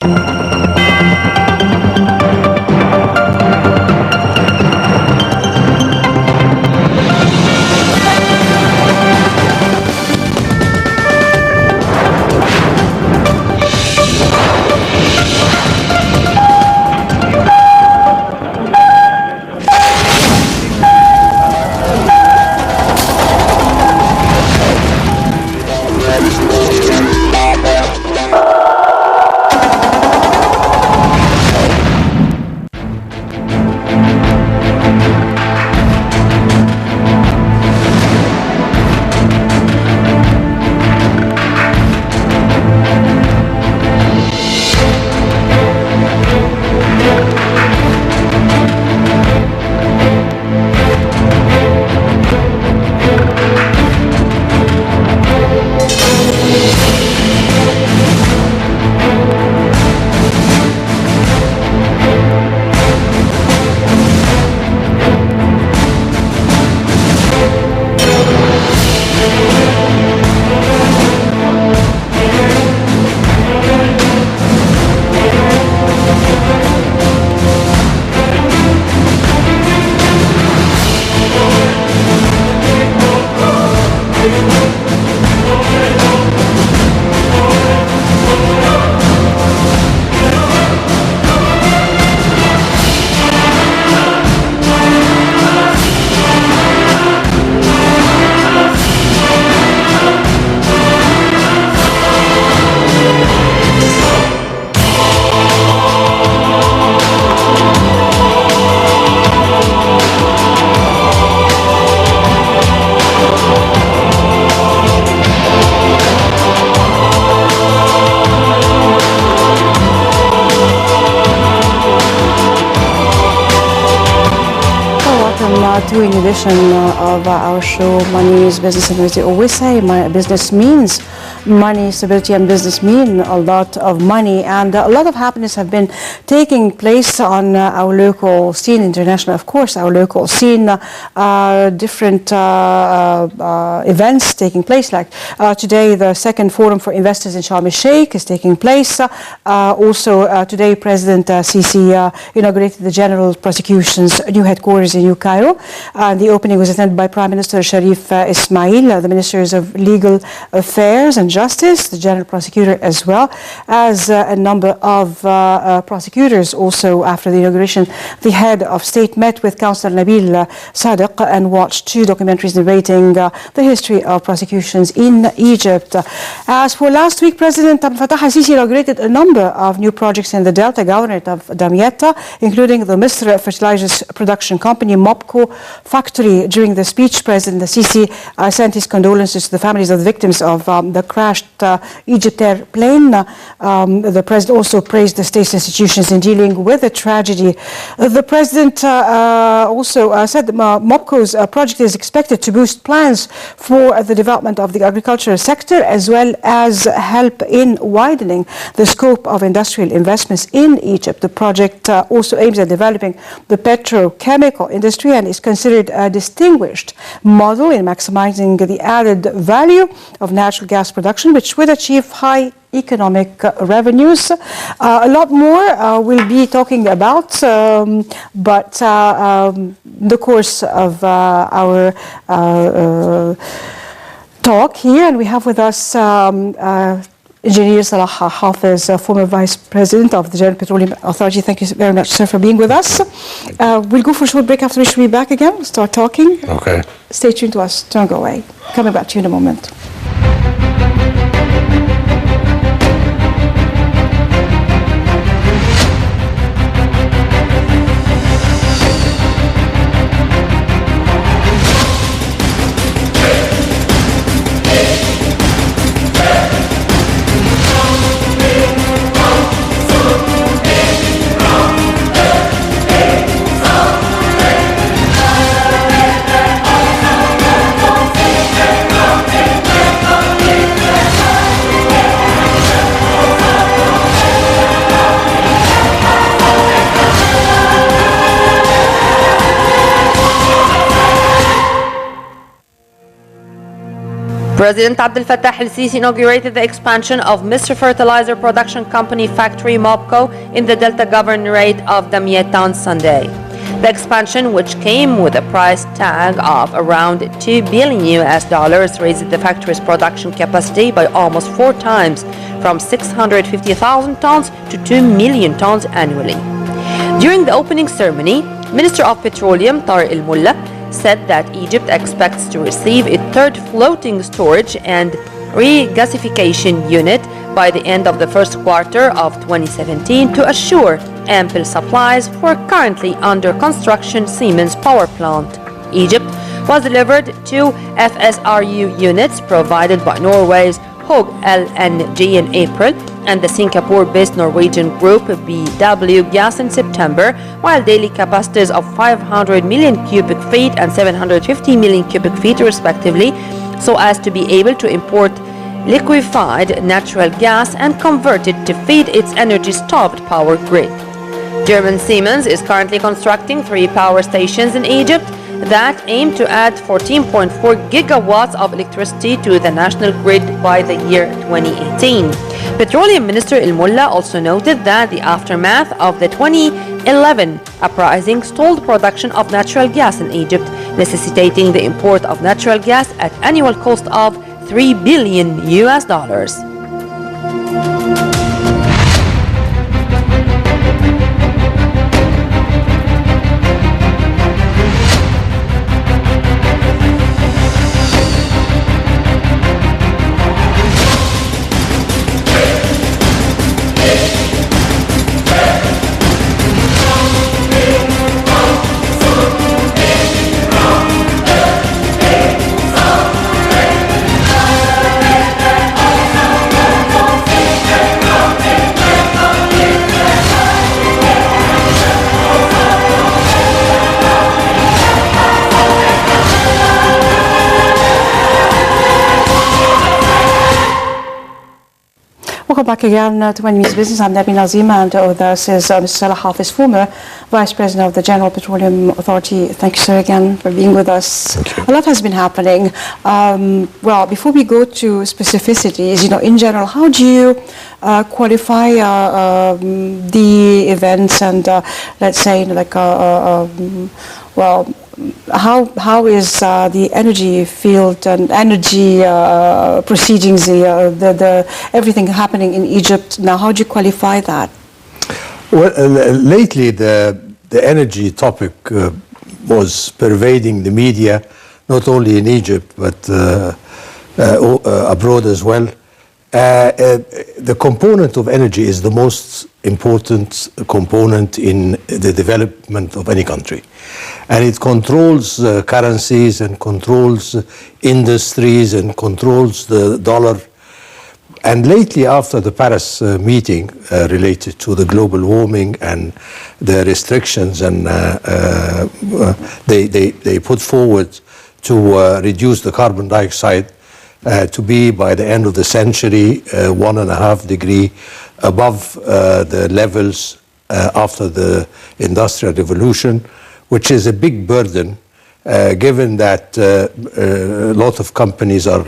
To an edition of our show, Money is Business, and as I always say, business means money, stability and business mean a lot of money, and a lot of happiness have been taking place on our local scene, international, of course, our local scene, different events taking place, like today the second forum for investors in Sharm el-Sheikh is taking place. Also today President Sisi inaugurated the General Prosecution's new headquarters in New Cairo. The opening was attended by Prime Minister Sharif Ismail, the Ministers of Legal Affairs and Justice, the General Prosecutor, as well as a number of prosecutors. Also, after the inauguration, the head of state met with Councillor Nabil Sadiq and watched two documentaries narrating the history of prosecutions in Egypt. As for last week, President Abdel Fattah al-Sisi inaugurated a number of new projects in the Delta Governorate of Damietta, including the Misr Fertilizers Production Company, MOPCO factory. During the speech, President al-Sisi sent his condolences to the families of the victims of the crashed Egyptair plane. The President also praised the state's institutions in dealing with the tragedy. The President also said that MOPCO's project is expected to boost plans for the development of the agricultural sector, as well as help in widening the scope of industrial investments in Egypt. The project also aims at developing the petrochemical industry and is considered a distinguished model in maximizing the added value of natural gas production, which would achieve high economic revenues. A lot more we'll be talking about, but the course of our talk here, and we have with us Engineer Salah Hafiz, former Vice President of the General Petroleum Authority. Thank you very much, sir, for being with us. We'll go for a short break, after which we'll be back again. We'll start talking. Okay. Stay tuned to us. Don't go away. Coming back to you in a moment. President Abdel Fattah el-Sisi inaugurated the expansion of Mr. Fertilizer Production Company factory MOPCO in the Delta Governorate of Damietta on Sunday. The expansion, which came with a price tag of around $2 billion, raised the factory's production capacity by almost 4 times, from 650,000 tons to 2 million tons annually. During the opening ceremony, Minister of Petroleum Tariq El-Mullah said that Egypt expects to receive its third floating storage and regasification unit by the end of the first quarter of 2017 to assure ample supplies for currently under construction Siemens power plant. Egypt was delivered 2 FSRU units provided by Norway's Höegh LNG in April and the Singapore-based Norwegian group BW Gas in September, while daily capacities of 500 million cubic feet and 750 million cubic feet respectively, so as to be able to import liquefied natural gas and convert it to feed its energy-starved power grid. German Siemens is currently constructing 3 power stations in Egypt that aim to add 14.4 gigawatts of electricity to the national grid by the year 2018. Petroleum Minister El-Mullah also noted that the aftermath of the 2011 uprising stalled production of natural gas in Egypt, necessitating the import of natural gas at annual cost of $3 billion. Welcome back again to My News Business. I'm Nabi Nazima, and with us is Mr. Salah Hafiz, former Vice President of the General Petroleum Authority. Thank you, sir, again for being with us. A lot has been happening. Well, before we go to specificities, in general, how do you qualify the events and, let's say, well, how is the energy field and energy proceedings, the everything happening in Egypt now? How do you qualify that? Well, lately the energy topic was pervading the media, not only in Egypt but abroad as well. The component of energy is the most important component in the development of any country. And it controls currencies and controls industries and controls the dollar. And lately, after the Paris meeting related to the global warming and the restrictions, and they put forward to reduce the carbon dioxide to be, by the end of the century, 1.5 degrees above the levels after the Industrial Revolution, which is a big burden, given that a lot of companies are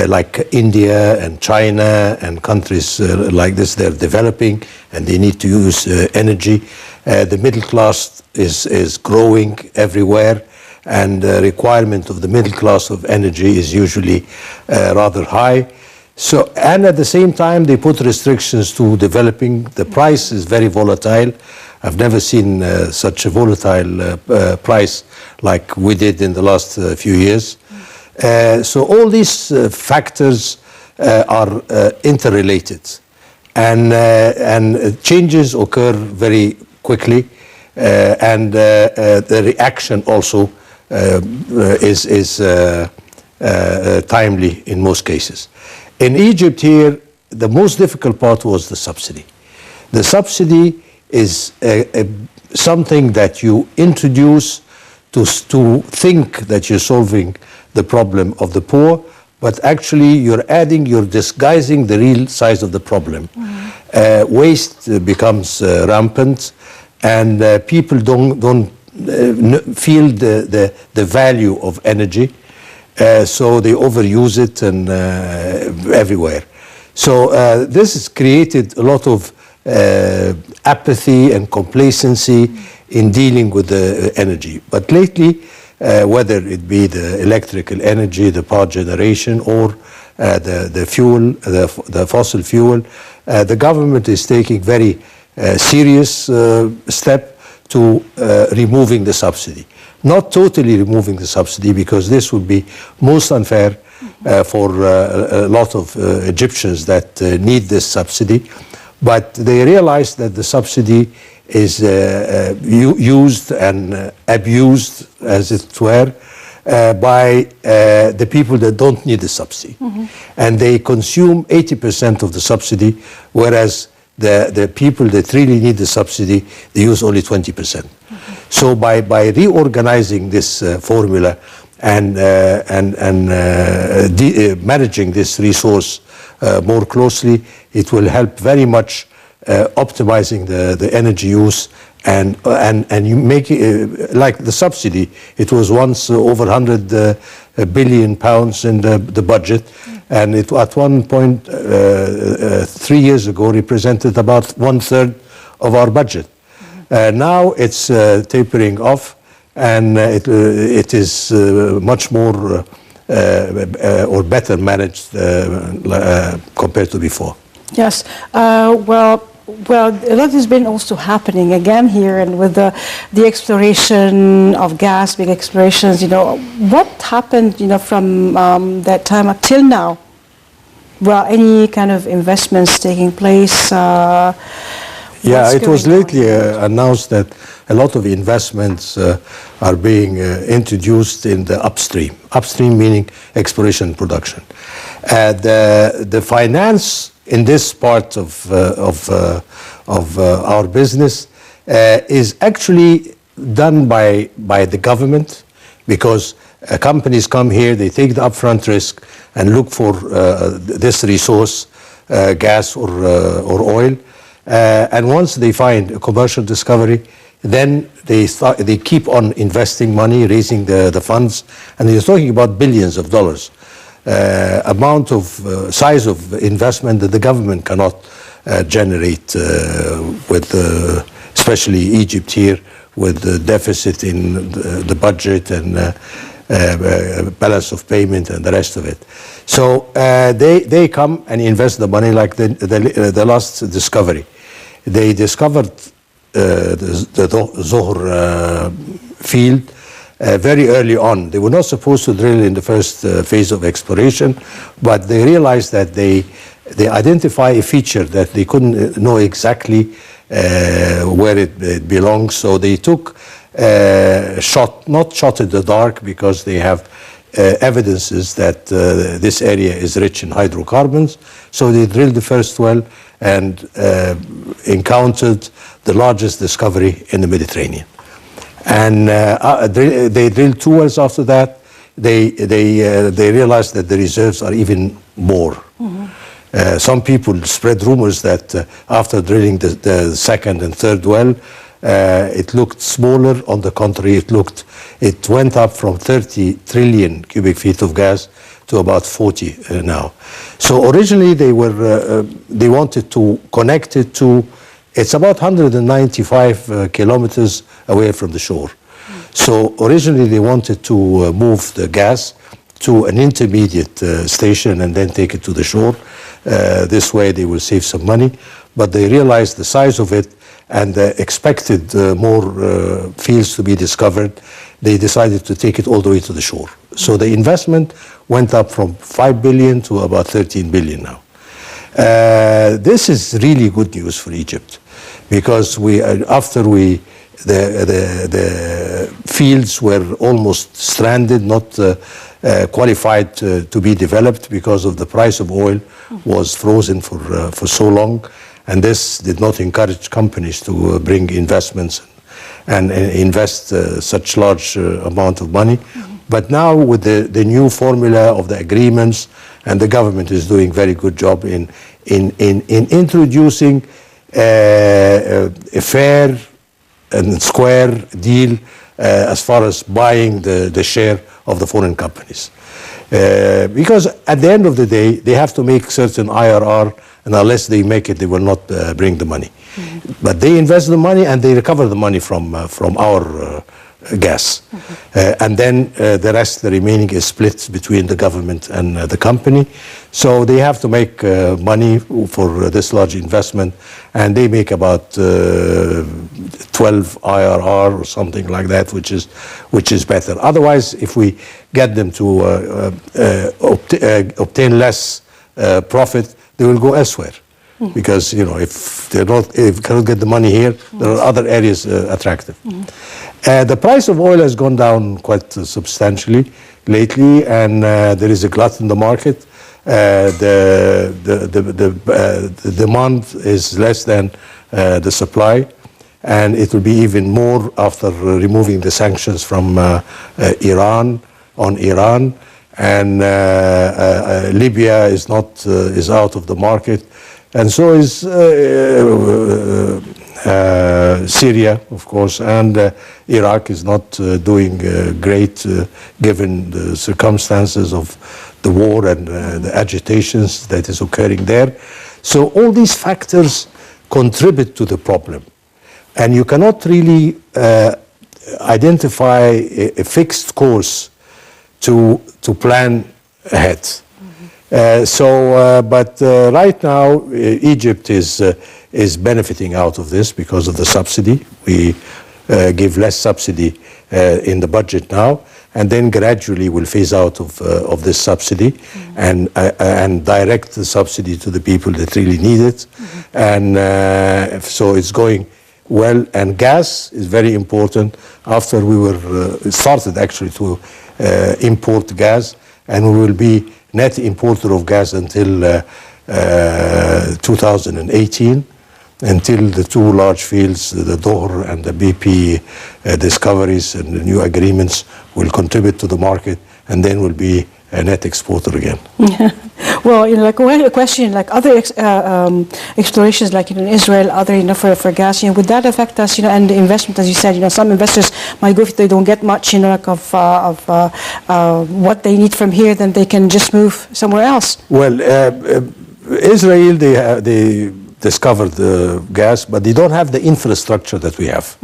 like India and China and countries like this, they're developing and they need to use energy. The middle class is growing everywhere, and the requirement of the middle class of energy is usually rather high. So, and at the same time, they put restrictions to developing. The price is very volatile. I've never seen such a volatile price like we did in the last few years. So all these factors are interrelated, and changes occur very quickly, and the reaction also is timely in most cases. In Egypt here, the most difficult part was the subsidy. The subsidy is something that you introduce to think that you're solving the problem of the poor, but actually you're disguising the real size of the problem. Waste becomes rampant, and people don't feel the value of energy. So they overuse it and everywhere. So this has created a lot of apathy and complacency in dealing with the energy. But lately, whether it be the electrical energy, the power generation, or the fuel, the fossil fuel, the government is taking very serious step to removing the subsidy. Not totally removing the subsidy, because this would be most unfair for a lot of Egyptians that need this subsidy. But they realize that the subsidy is used and abused, as it were, by the people that don't need the subsidy. And they consume 80% of the subsidy, whereas the people that really need the subsidy, they use only 20%. So by reorganizing this formula and managing this resource more closely, it will help very much optimizing the energy use and you make it like the subsidy. It was once over 100 billion pounds in the budget, and it at one point 3 years ago represented about 1/3 of our budget. Now it's tapering off, and it is much more or better managed compared to before. Yes. Well, a lot has been also happening again here, and with the exploration of gas, big explorations. What happened? From that time up till now. Well, any kind of investments taking place? Yeah, it was lately announced that a lot of investments are being introduced in the upstream. Upstream meaning exploration and production. The finance in this part of our business is actually done by the government, because companies come here, they take the upfront risk and look for this resource, gas or oil. And once they find a commercial discovery, then they keep on investing money, raising the funds, and they're talking about billions of dollars. Amount of size of investment that the government cannot generate with especially Egypt here, with the deficit in the budget and balance of payment and the rest of it. So they come and invest the money, like the last discovery. They discovered the Zohr field very early on. They were not supposed to drill in the first phase of exploration, but they realized that they identify a feature that they couldn't know exactly where it belongs. So they took not shot in the dark, because they have evidences that this area is rich in hydrocarbons. So they drilled the first well and encountered the largest discovery in the Mediterranean. And they drilled 2 wells after that. They realized that the reserves are even more. Some people spread rumors that after drilling the second and third well, it looked smaller. On the contrary, it went up from 30 trillion cubic feet of gas to about 40 now. So originally they wanted to connect it to. It's about 195 kilometers away from the shore. So originally they wanted to move the gas to an intermediate station and then take it to the shore. This way they will save some money. But they realized the size of it and expected more fields to be discovered. They decided to take it all the way to the shore. So the investment went up from 5 billion to about 13 billion now. This is really good news for Egypt, because the fields were almost stranded, not qualified to be developed, because of the price of oil was frozen for so long, and this did not encourage companies to bring investments and invest such large amount of money. But now with the new formula of the agreements, and the government is doing very good job in introducing a fair and square deal as far as buying the share of the foreign companies. Because at the end of the day, they have to make certain IRR, and unless they make it, they will not bring the money. But they invest the money and they recover the money from our gas. And then the rest, the remaining, is split between the government and the company. So they have to make money for this large investment, and they make about 12 IRR or something like that, which is better. Otherwise, if we get them to obtain less profit, they will go elsewhere. Because if they cannot get the money here, there are other areas attractive. The price of oil has gone down quite substantially lately, and there is a glut in the market. The demand is less than the supply, and it will be even more after removing the sanctions from Iran on Iran, and Libya is out of the market. And so is Syria, of course, and Iraq is not doing great given the circumstances of the war and the agitations that is occurring there. So all these factors contribute to the problem. And you cannot really identify a fixed course to plan ahead. But right now, Egypt is benefiting out of this because of the subsidy. We give less subsidy in the budget now, and then gradually we'll phase out of this subsidy and direct the subsidy to the people that really need it. And so it's going well. And gas is very important. After we started actually to import gas, and we will be net importer of gas until 2018, until the two large fields, the Dohr and the BP discoveries and the new agreements will contribute to the market, and then we'll be a net exporter again. Well, like a question, like other explorations, like in Israel, other for gas, would that affect us, and the investment, as you said, some investors might go if they don't get much, like of what they need from here, then they can just move somewhere else. Well, Israel, they discovered the gas, but they don't have the infrastructure that we have.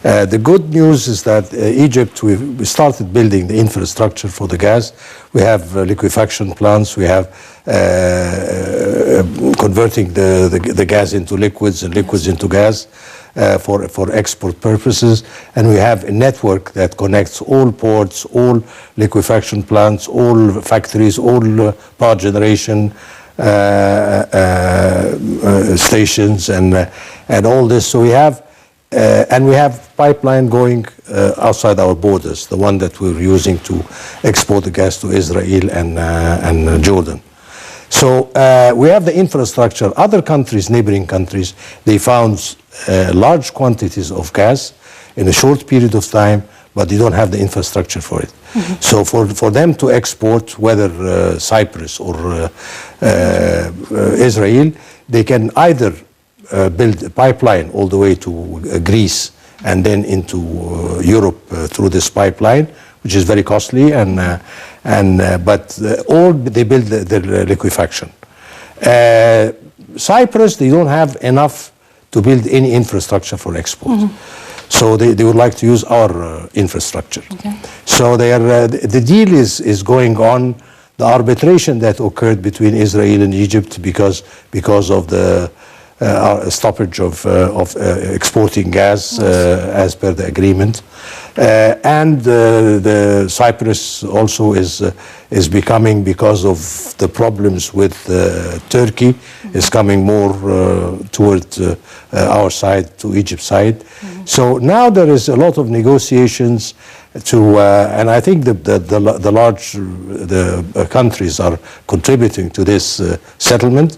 The good news is that Egypt, we started building the infrastructure for the gas. We have liquefaction plants. We have converting the gas into liquids and liquids into gas for export purposes. And we have a network that connects all ports, all liquefaction plants, all factories, all power generation stations, and all this. So we have and we have pipeline going outside our borders, the one that we're using to export the gas to Israel and Jordan. So we have the infrastructure. Other countries, neighboring countries, they found large quantities of gas in a short period of time, but they don't have the infrastructure for it. So for them to export, whether Cyprus or Israel, they can either build a pipeline all the way to Greece and then into Europe through this pipeline, which is very costly, but they build their liquefaction. Cyprus, they don't have enough to build any infrastructure for export. So they would like to use our infrastructure. Okay. So the deal is going on. The arbitration that occurred between Israel and Egypt because of the stoppage of exporting gas as per the agreement, and the Cyprus also is becoming, because of the problems with Turkey, is coming more toward our side, to Egypt's side. So now there is a lot of negotiations and I think the large countries are contributing to this settlement.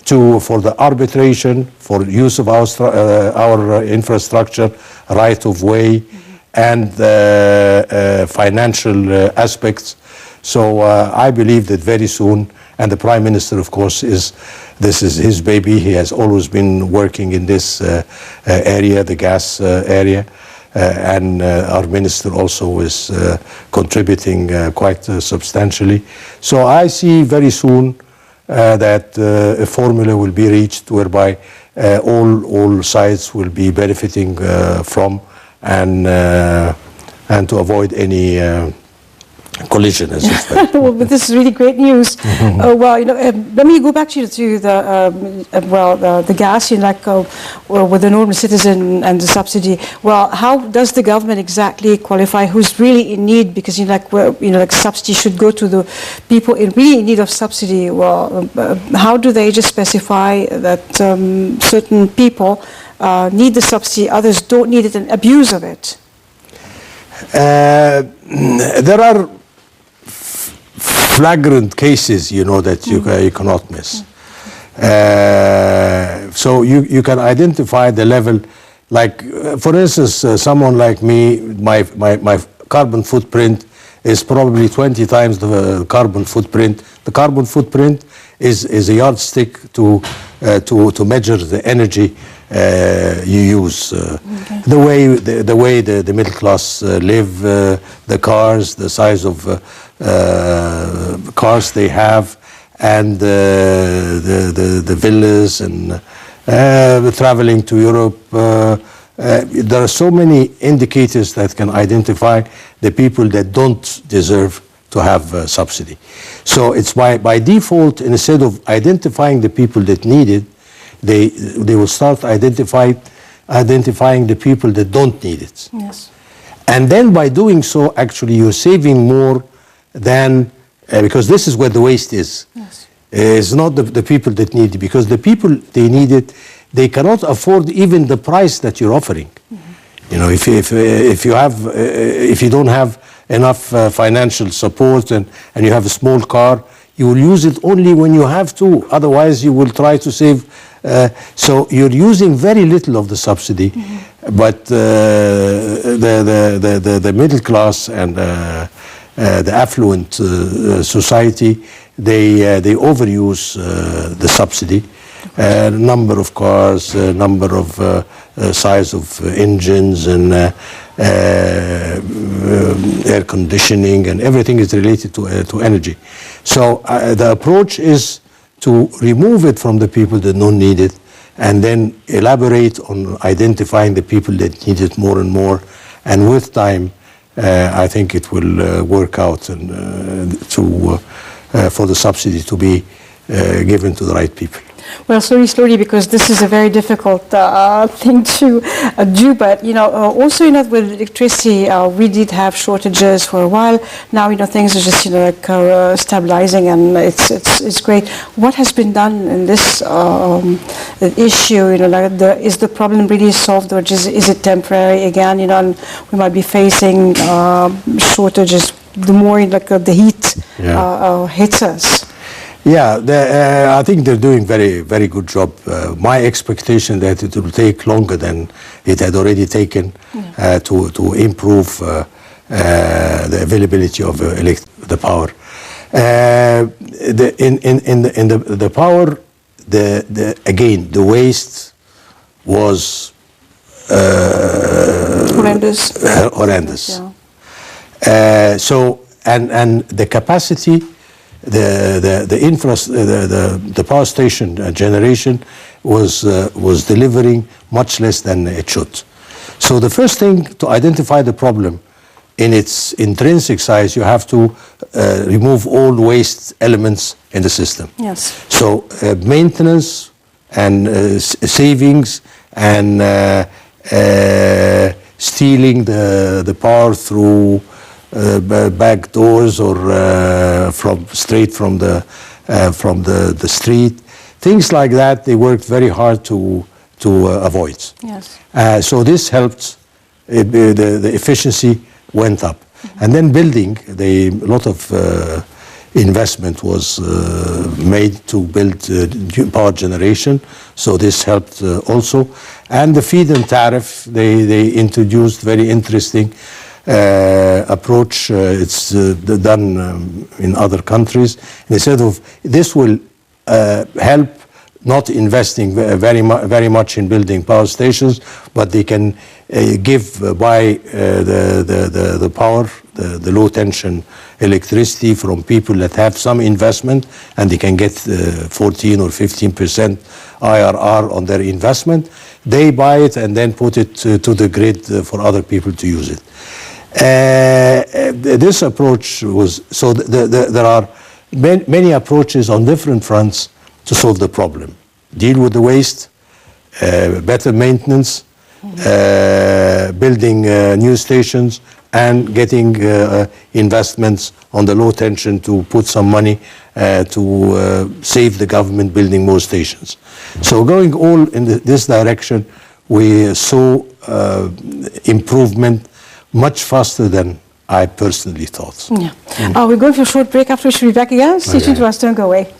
For the arbitration, for use of our infrastructure, right of way, and financial aspects. So I believe that very soon, and the Prime Minister, of course, this is his baby. He has always been working in this area, the gas area. and our minister also is contributing quite substantially. So I see very soon that a formula will be reached whereby all sides will be benefiting from, and to avoid any collision, as you said. Well, but this is really great news. Well, let me go back to the gas, with the normal citizen and the subsidy. Well, how does the government exactly qualify who's really in need? Because subsidy should go to the people really in need of subsidy. Well, how do they just specify that certain people need the subsidy, others don't need it, and abuse of it? There are flagrant cases, that you cannot miss. So you can identify the level, like for instance, someone like me, my carbon footprint is probably 20 times the carbon footprint. The carbon footprint is a yardstick to measure the energy you use, the way the middle class live, the cars, the size of cars they have, and the villas, and traveling to Europe. There are so many indicators that can identify the people that don't deserve to have subsidy. So it's by default, instead of identifying the people that need it, they will start identifying the people that don't need it. Yes. And then by doing so, actually you're saving more than, because this is where the waste is. Yes. It's not the people that need it, because the people, they need it, they cannot afford even the price that you're offering. If you don't have enough financial support and you have a small car, you will use it only when you have to. Otherwise, you will try to save. So you're using very little of the subsidy, but the middle class and the affluent society, they overuse the subsidy. Number of cars, number of size of engines, and air conditioning, and everything is related to energy. So the approach is to remove it from the people that don't need it, and then elaborate on identifying the people that need it more and more. And with time, I think it will work out, and for the subsidy to be given to the right people. Well, slowly, because this is a very difficult thing to do. But also, with electricity, we did have shortages for a while. Now, things are just stabilizing, and it's great. What has been done in this issue? Is the problem really solved, or is it temporary again? And we might be facing shortages the more the heat hits us. Yeah, I think they're doing very, very good job. My expectation that it will take longer than it had already taken to improve the availability of the power. In the power, again, the waste was horrendous. Yeah. So and the capacity. The power station generation was delivering much less than it should. So the first thing to identify the problem in its intrinsic size, you have to remove all waste elements in the system. Yes. So maintenance and savings and stealing the power through back doors or straight from the street, things like that. They worked very hard to avoid. Yes. So this helped. The efficiency went up, and then building. A lot of investment was made to build power generation. So this helped also, and the feed-in tariff. They introduced very interesting approach. It's done in other countries. Instead of this will help not investing very much in building power stations, but they can buy the power, the low tension electricity from people that have some investment, and they can get 14 or 15% IRR on their investment. They buy it and then put it to the grid for other people to use it. This approach was, so there are many approaches on different fronts to solve the problem. Deal with the waste, better maintenance, building new stations, and getting investments on the low tension to put some money to save the government building more stations. So going all in this direction, we saw improvement much faster than I personally thought. Yeah. We're going for a short break, after which we'll be back again. Stay tuned to us, don't go away.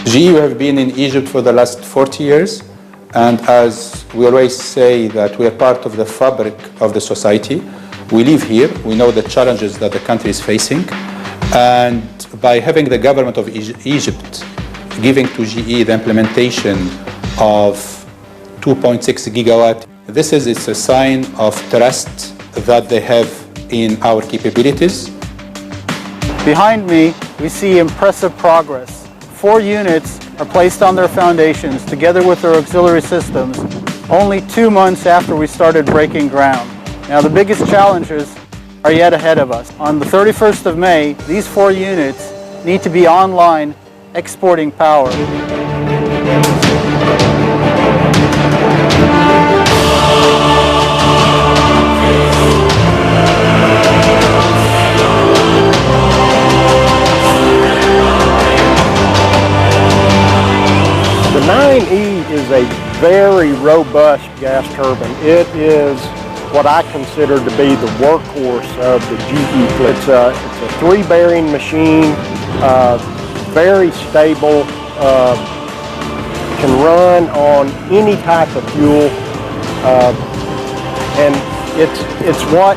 GE have been in Egypt for the last 40 years, and as we always say that we are part of the fabric of the society. We live here, we know the challenges that the country is facing, and by having the government of Egypt giving to GE the implementation of 2.6 gigawatt, it's a sign of trust that they have in our capabilities. Behind me, we see impressive progress. 4 units are placed on their foundations together with their auxiliary systems only 2 months after we started breaking ground. Now the biggest challenges are yet ahead of us. On the 31st of May, these 4 units need to be online exporting power. The 9E is a very robust gas turbine. It is what I consider to be the workhorse of the GE fleet. It's a 3-bearing machine, very stable, can run on any type of fuel, and it's what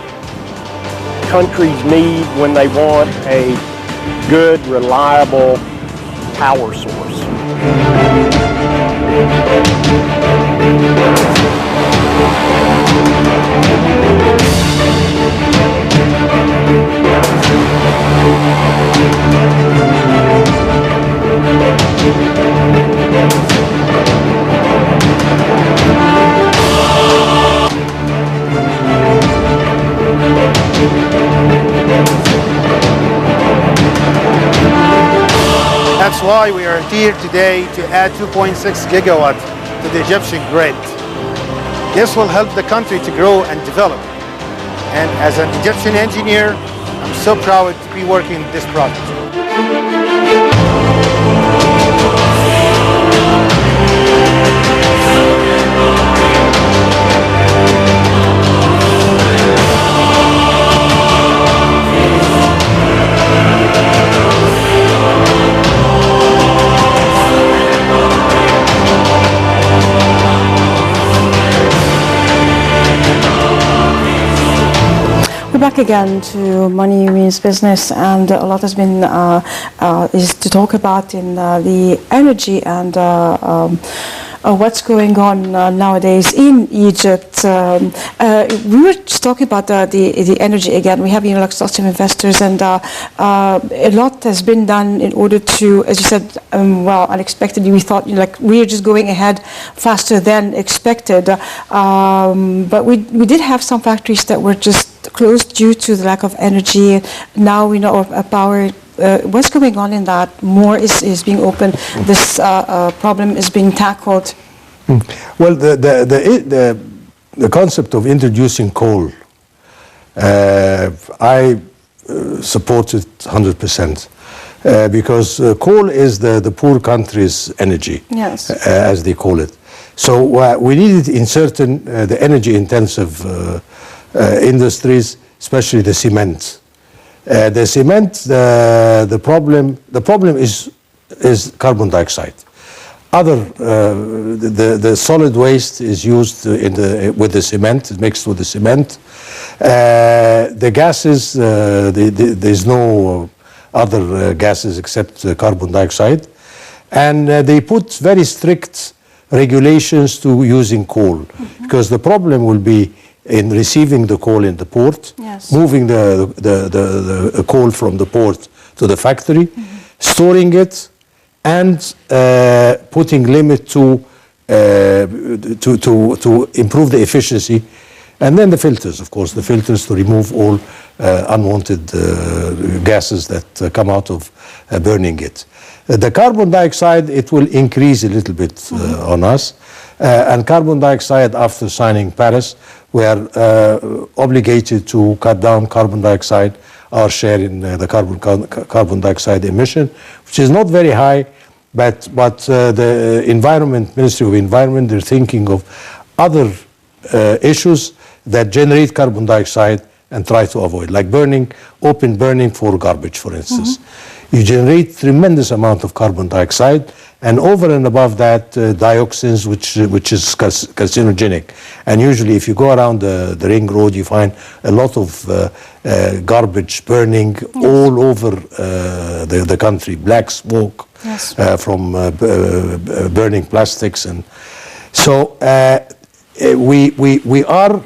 countries need when they want a good, reliable power source. That's why we are here today to add 2.6 gigawatt to the Egyptian grid. This will help the country to grow and develop. And as an Egyptian engineer, I'm so proud to be working in this project. Back again to Money Means Business, and a lot has been is to talk about in the energy and what's going on nowadays in Egypt. We were just talking about the energy again. We have like lots of investors, and a lot has been done in order to, as you said, well, unexpectedly, we thought like we are just going ahead faster than expected, but we did have some factories that were just closed due to the lack of energy. Now we know of power. What's going on in that? More is being opened. This problem is being tackled. Well, the concept of introducing coal, I support it 100%, because coal is the poor country's energy, yes, as they call it. So we need it in certain the energy-intensive industries, especially the cement. The cement, the problem is carbon dioxide. other, the solid waste is used with the cement, mixed with the cement. The gases, there's no other gases except carbon dioxide. And they put very strict regulations to using coal, because the problem will be in receiving the coal in the port, moving the coal from the port to the factory, storing it, and putting limit to improve the efficiency. And then the filters, of course, the filters to remove all unwanted gases that come out of burning it. The carbon dioxide, it will increase a little bit on us. And carbon dioxide, after signing Paris, we are obligated to cut down carbon dioxide, our share in the carbon dioxide emission, which is not very high, but the Ministry of Environment, they're thinking of other issues that generate carbon dioxide and try to avoid, like open burning for garbage, for instance. You generate tremendous amount of carbon dioxide, and over and above that, dioxins, which is carcinogenic. And usually, if you go around the ring road, you find a lot of garbage burning all over the country, black smoke from burning plastics. And so we are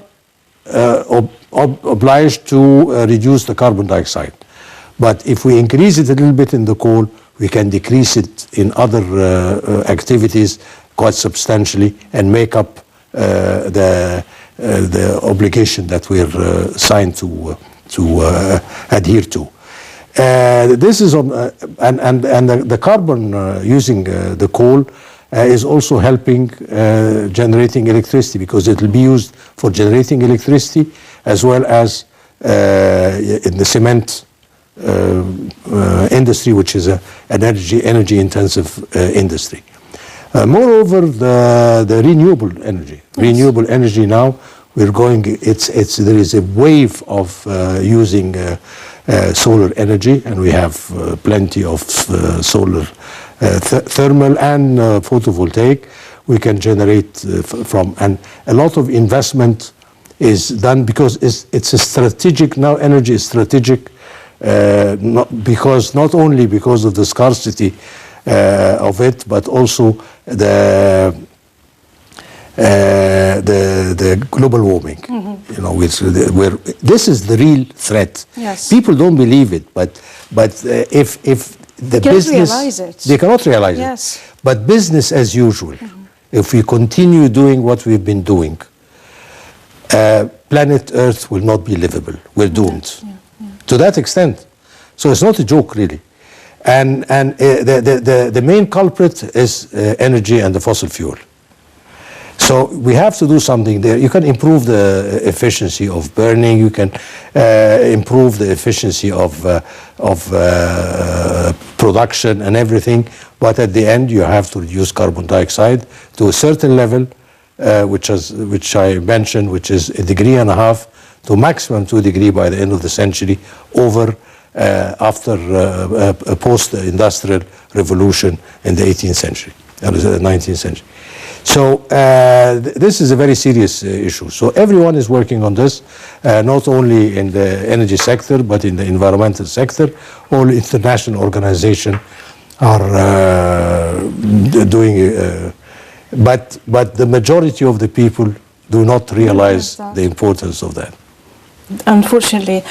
obliged to reduce the carbon dioxide. But if we increase it a little bit in the coal, we can decrease it in other activities quite substantially and make up the obligation that we're signed to adhere to. This is on, and the carbon using the coal is also helping generating electricity, because it will be used for generating electricity as well as in the cement industry, which is an energy intensive industry. Moreover, the renewable energy now, we're going, there is a wave of using solar energy, and we have plenty of solar thermal and photovoltaic we can generate from, and a lot of investment is done because it's a strategic, now energy is strategic, not only because of the scarcity of it, but also the global warming. You know, this is the real threat. Yes. People don't believe it, but if the business, they cannot realize it. But business as usual. If we continue doing what we've been doing, planet Earth will not be livable. We're doomed. To that extent. So it's not a joke, really. And the main culprit is energy and the fossil fuel. So we have to do something there. You can improve the efficiency of burning. You can improve the efficiency of production and everything. But at the end, you have to reduce carbon dioxide to a certain level, which I mentioned, which is 1.5 degrees to maximum 2 degrees by the end of the century, after a post-industrial revolution in the 18th century, the 19th century. So this is a very serious issue. So everyone is working on this, not only in the energy sector, but in the environmental sector. All international organizations are doing, but the majority of the people do not realize the importance of that. Unfortunately,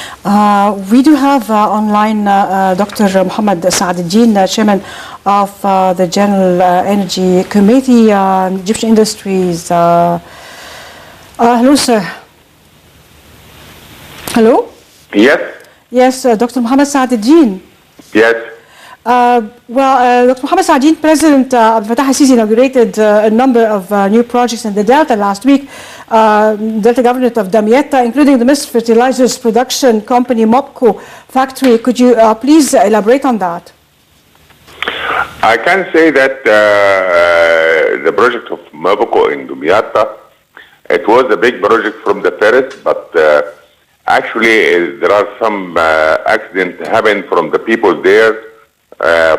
we do have online Dr. Mohammed Saadeddine, Chairman of the General Energy Committee on Egyptian Industries. Hello, sir. Hello? Yes. Yes, Dr. Mohammed Saadeddine. Yes. Dr. Mohammed Saadeddine, President Abdel Fattah al-Sisi inaugurated a number of new projects in the Delta last week. Delta Governorate of Damietta, including the Mist Fertilizers Production Company MOPCO factory. Could you please elaborate on that? I can say that the project of MOPCO in Damietta, it was a big project from the first, but actually there are some accidents happened from the people there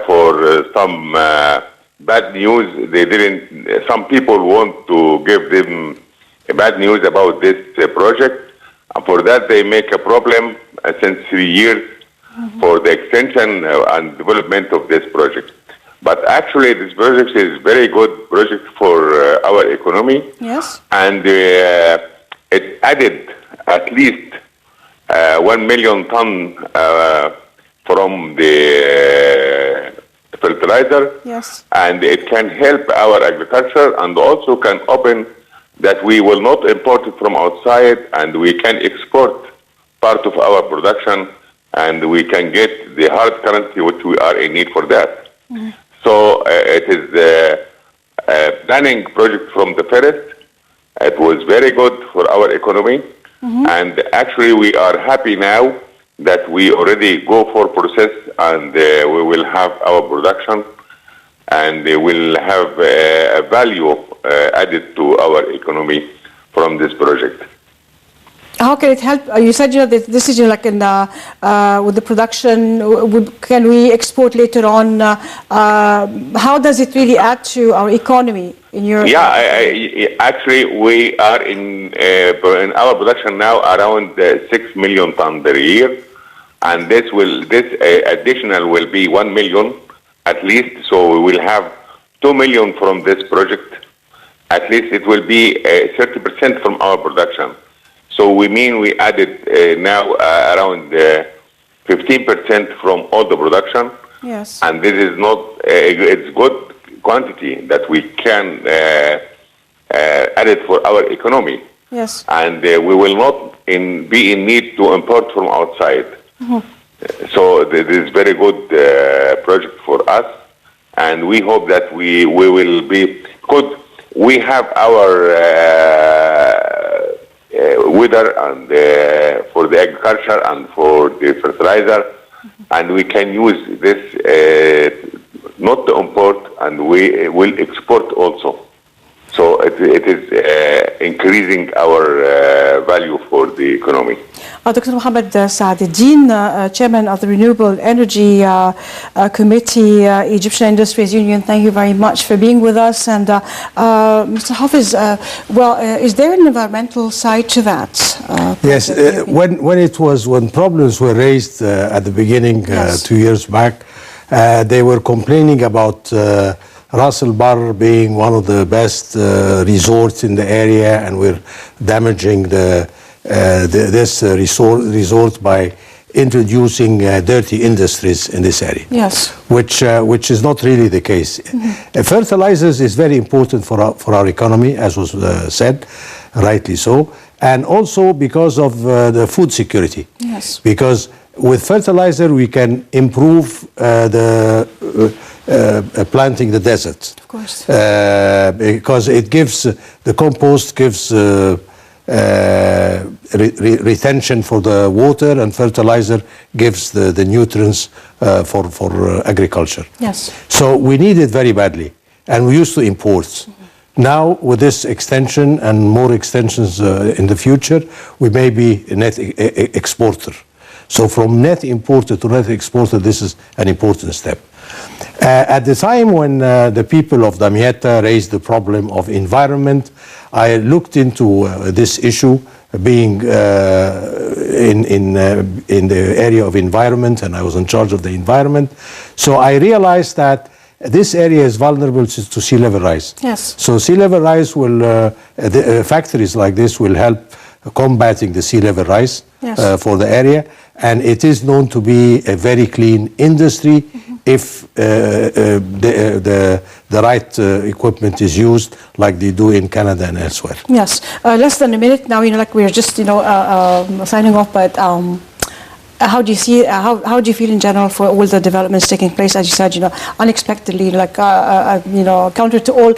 for some bad news. They didn't. Some people want to give them bad news about this project, and for that they make a problem since 3 years for the extension and development of this project. But actually, this project is very good project for our economy. Yes. And it added at least 1 million ton from the fertilizer. Yes. And it can help our agriculture, and also can open that we will not import it from outside, and we can export part of our production, and we can get the hard currency which we are in need for that. So it is a planning project from the first. It was very good for our economy, and actually we are happy now that we already go for process, and we will have our production, and they will have a value added to our economy from this project. How can it help? You said that this is like in with the production. Can we export later on? How does it really add to our economy in your? Yeah, actually we are in our production now around 6 million tons per year, and this additional will be 1 million at least. So we will have 2 million from this project. At least it will be 30% from our production. So we added now around 15% from all the production. Yes. And this is not, it's good quantity that we can add it for our economy. Yes. And we will not be in need to import from outside. So this is very good project for us. And we hope that we will be good. We have our weather and for the agriculture and for the fertilizer, and we can use this not to import, and we will export also. So it is increasing our value for the economy. Dr. Mohammed Saadeddin, Chairman of the Renewable Energy Committee, Egyptian Industries Union, thank you very much for being with us. And Mr. Hafiz, is there an environmental side to that? Yes, when problems were raised at the beginning, 2 years back, they were complaining about Ras Al Bar being one of the best resorts in the area, and we're damaging this resort by introducing dirty industries in this area. Yes. Which is not really the case. Fertilizers is very important for our economy, as was said, rightly so, and also because of the food security. Yes. Because with fertilizer we can improve planting the desert. Of course. Because it gives, the compost gives retention for the water, and fertilizer gives the nutrients for agriculture. Yes. So we need it very badly, and we used to import. Now with this extension and more extensions in the future, we may be a net exporter. So from net importer to net exporter, this is an important step. At the time when the people of Damietta raised the problem of environment, I looked into this issue, being in the area of environment, and I was in charge of the environment. So I realized that this area is vulnerable to sea level rise. Yes. So sea level rise will, factories like this will help combating the sea level rise for the area, and it is known to be a very clean industry if the right equipment is used, like they do in Canada and elsewhere. Yes. Less than a minute now. Like we're just signing off, but how do you see? How do you feel in general for all the developments taking place? As you said, unexpectedly, like counter to all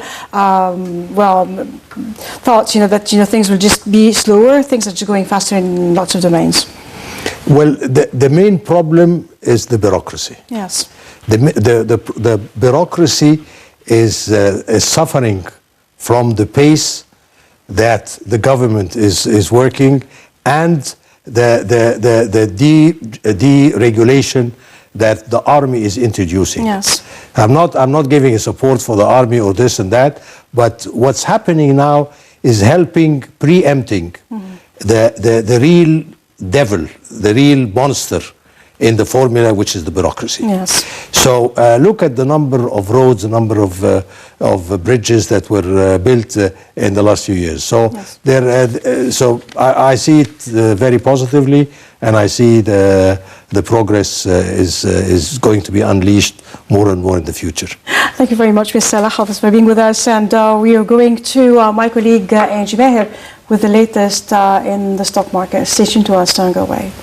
thoughts, that things will just be slower. Things are just going faster in lots of domains. Well, the main problem is the bureaucracy. Yes. The bureaucracy is suffering from the pace that the government is working, and the deregulation that the army is introducing. Yes. I'm not giving a support for the army or this and that, but what's happening now is helping preempting the real devil, the real monster in the formula, which is the bureaucracy. Yes. So look at the number of roads, the number of bridges that were built in the last few years. So so I see it very positively, and I see the progress is going to be unleashed more and more in the future. Thank you very much, Mr. Salah Hafiz, for being with us. And we are going to my colleague Angie Meher with the latest in the stock market. Stay tuned to us, don't go away.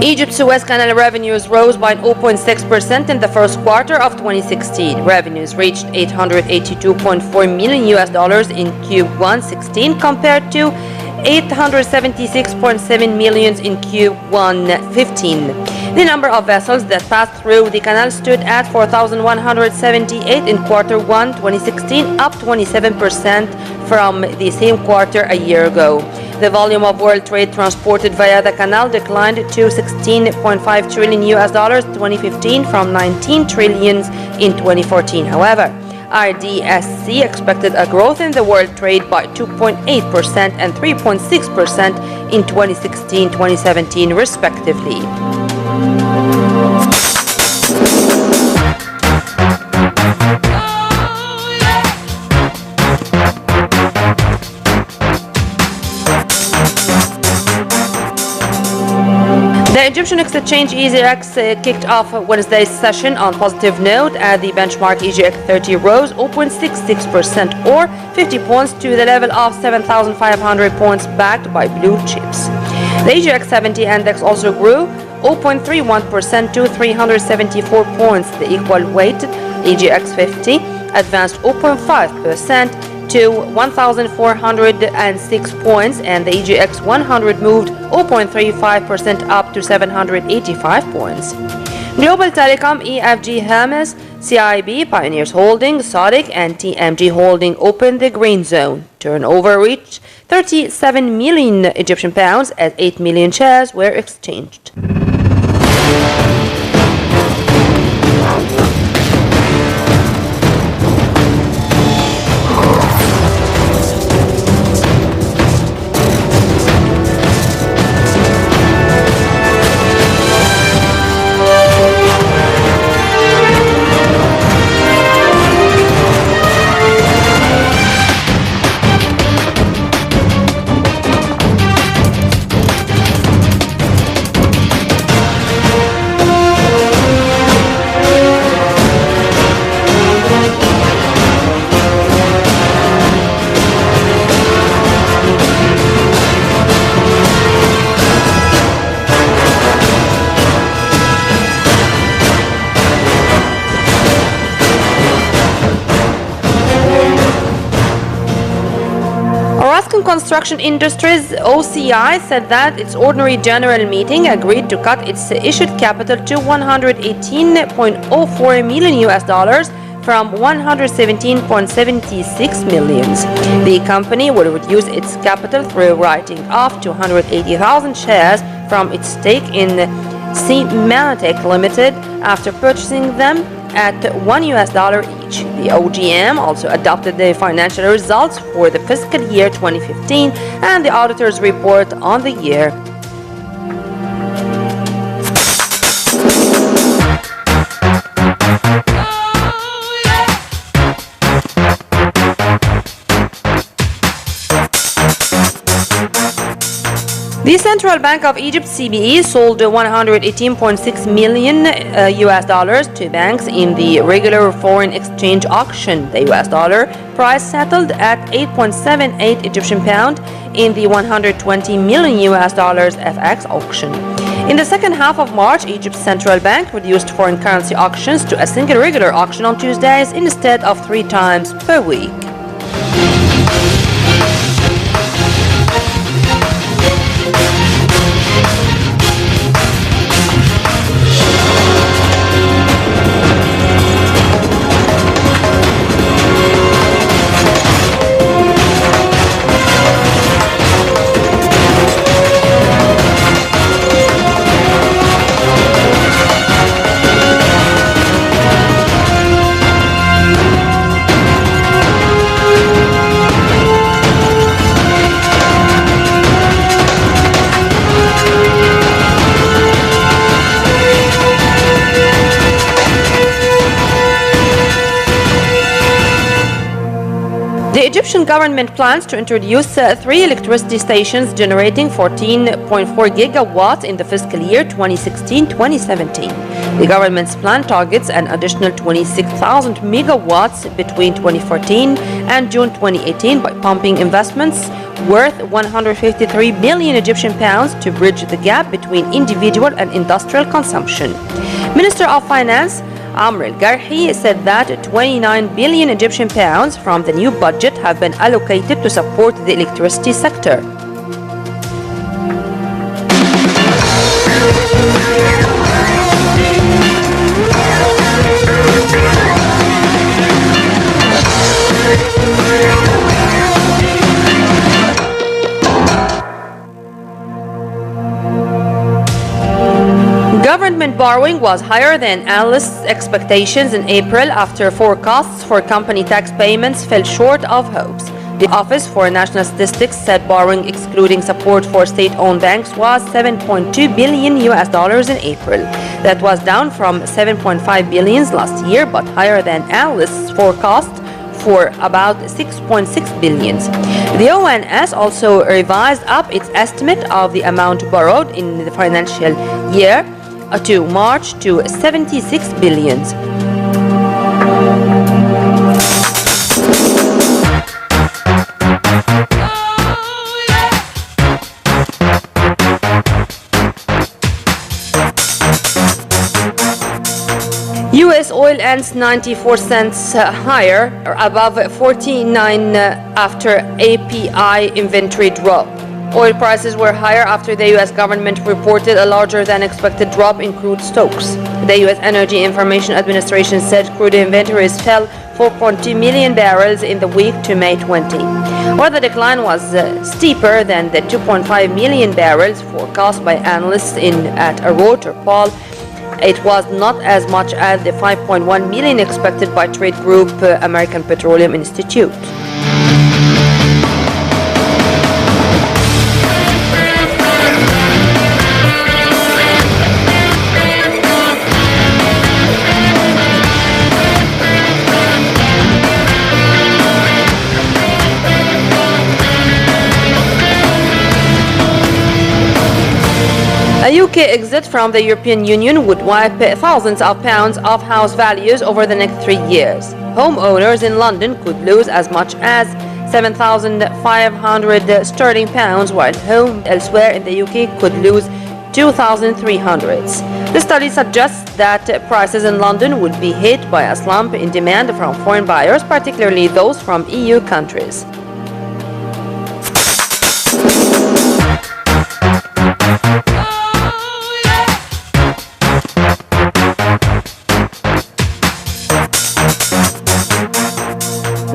Egypt's Suez Canal revenues rose by 0.6% in the first quarter of 2016. Revenues reached $882.4 million in Q1 16 compared to $876.7 million in Q1 15. The number of vessels that passed through the canal stood at 4,178 in quarter 1 2016, up 27% from the same quarter a year ago. The volume of world trade transported via the canal declined to $16.5 trillion 2015 from $19 trillion in 2014. However, RDSC expected a growth in the world trade by 2.8% and 3.6% in 2016-2017 respectively. The Egyptian exchange EGX kicked off Wednesday's session on positive note as the benchmark EGX 30 rose 0.66% or 50 points to the level of 7,500 points backed by blue chips. The EGX 70 index also grew 0.31% to 374 points. The equal weighted EGX 50 advanced 0.5% to 1,406 points, and the EGX 100 moved 0.35% up to 785 points. Global Telecom, EFG Hermes, CIB, Pioneers Holding, Sodic, and TMG Holding opened the green zone. Turnover reached 37 million Egyptian pounds as 8 million shares were exchanged. Construction Industries OCI said that its ordinary general meeting agreed to cut its issued capital to $118.04 million from $117.76 million. The company will reduce its capital through writing off 280,000 shares from its stake in Semantic Limited after purchasing them at $1 each. The OGM also adopted the financial results for the fiscal year 2015 and the auditor's report on the year. The Central Bank of Egypt (CBE) sold 118.6 million US dollars to banks in the regular foreign exchange auction. The US dollar price settled at 8.78 Egyptian pound in the 120 million US dollars FX auction. In the second half of March, Egypt's central bank reduced foreign currency auctions to a single regular auction on Tuesdays instead of 3 times per week. The Egyptian government plans to introduce 3 electricity stations generating 14.4 gigawatts in the fiscal year 2016-2017. The government's plan targets an additional 26,000 megawatts between 2014 and June 2018 by pumping investments worth 153 billion Egyptian pounds to bridge the gap between individual and industrial consumption. Minister of Finance Amr al-Garhi said that 29 billion Egyptian pounds from the new budget have been allocated to support the electricity sector. Government borrowing was higher than analysts' expectations in April after forecasts for company tax payments fell short of hopes. The Office for National Statistics said borrowing excluding support for state-owned banks was 7.2 billion US dollars in April. That was down from 7.5 billion last year, but higher than analysts' forecast for about 6.6 billion. The ONS also revised up its estimate of the amount borrowed in the financial year to March to 76 billion. U.S. oil ends 94 cents higher, above 49 after API inventory drop. Oil prices were higher after the U.S. government reported a larger than expected drop in crude stocks. The U.S. Energy Information Administration said crude inventories fell 4.2 million barrels in the week to May 20. While the decline was steeper than the 2.5 million barrels forecast by analysts at a Reuters poll, it was not as much as the 5.1 million expected by trade group American Petroleum Institute. A UK exit from the European Union would wipe thousands of pounds of house values over the next 3 years. Homeowners in London could lose as much as 7,500 sterling pounds, while homes elsewhere in the UK could lose 2,300. The study suggests that prices in London would be hit by a slump in demand from foreign buyers, particularly those from EU countries.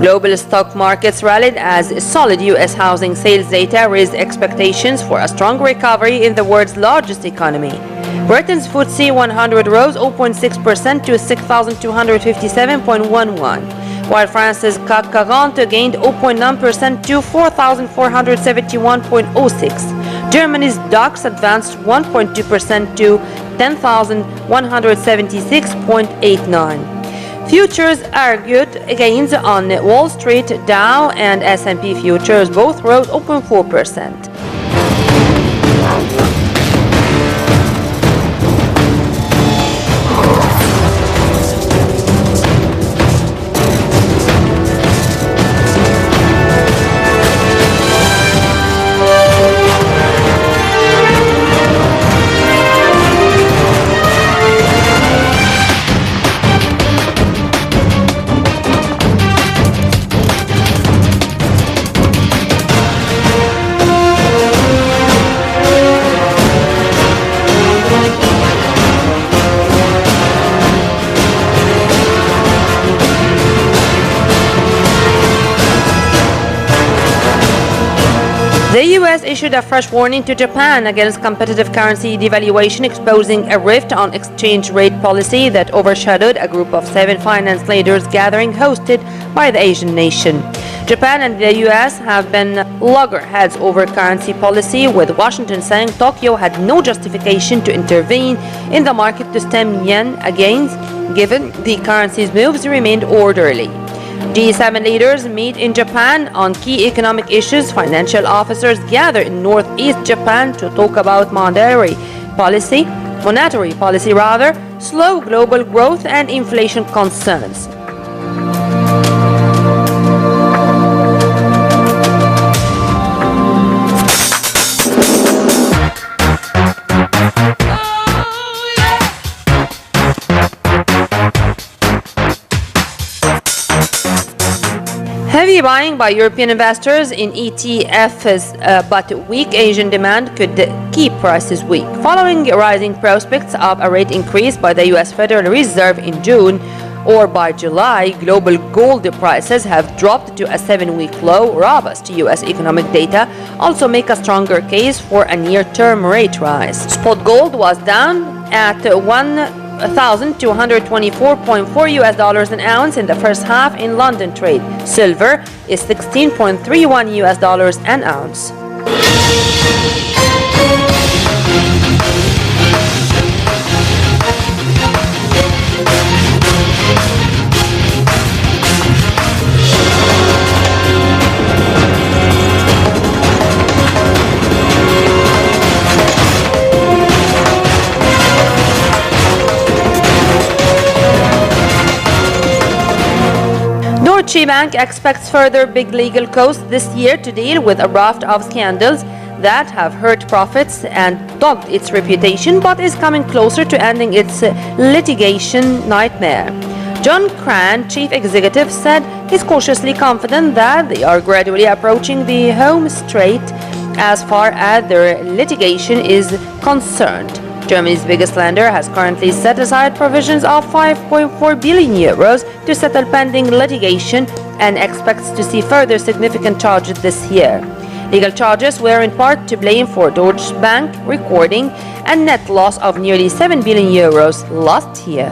Global stock markets rallied as solid U.S. housing sales data raised expectations for a strong recovery in the world's largest economy. Britain's FTSE 100 rose 0.6% to 6,257.11, while France's CAC 40 gained 0.9% to 4,471.06. Germany's DAX advanced 1.2% to 10,176.89. Futures argued gains on Wall Street. Dow and S&P futures both rose 0.4%. U.S. issued a fresh warning to Japan against competitive currency devaluation, exposing a rift on exchange rate policy that overshadowed a group of 7 finance leaders gathering hosted by the Asian nation. Japan and the U.S. have been loggerheads over currency policy, with Washington saying Tokyo had no justification to intervene in the market to stem yen gains, given the currency's moves remained orderly. G7 leaders meet in Japan on key economic issues. Financial officers gather in northeast Japan to talk about monetary policy, slow global growth and inflation concerns. Heavy buying by European investors in ETFs, but weak Asian demand could keep prices weak. Following rising prospects of a rate increase by the U.S. Federal Reserve in June or by July, global gold prices have dropped to a 7-week low. Robust U.S. economic data also make a stronger case for a near-term rate rise. Spot gold was down at $1,224.4 an ounce in the first half in London trade. Silver is $16.31 an ounce. Deutsche Bank expects further big legal costs this year to deal with a raft of scandals that have hurt profits and dogged its reputation, but is coming closer to ending its litigation nightmare. John Cran, chief executive, said he's cautiously confident that they are gradually approaching the home straight as far as their litigation is concerned. Germany's biggest lender has currently set aside provisions of 5.4 billion euros to settle pending litigation and expects to see further significant charges this year. Legal charges were in part to blame for Deutsche Bank recording a net loss of nearly 7 billion euros last year.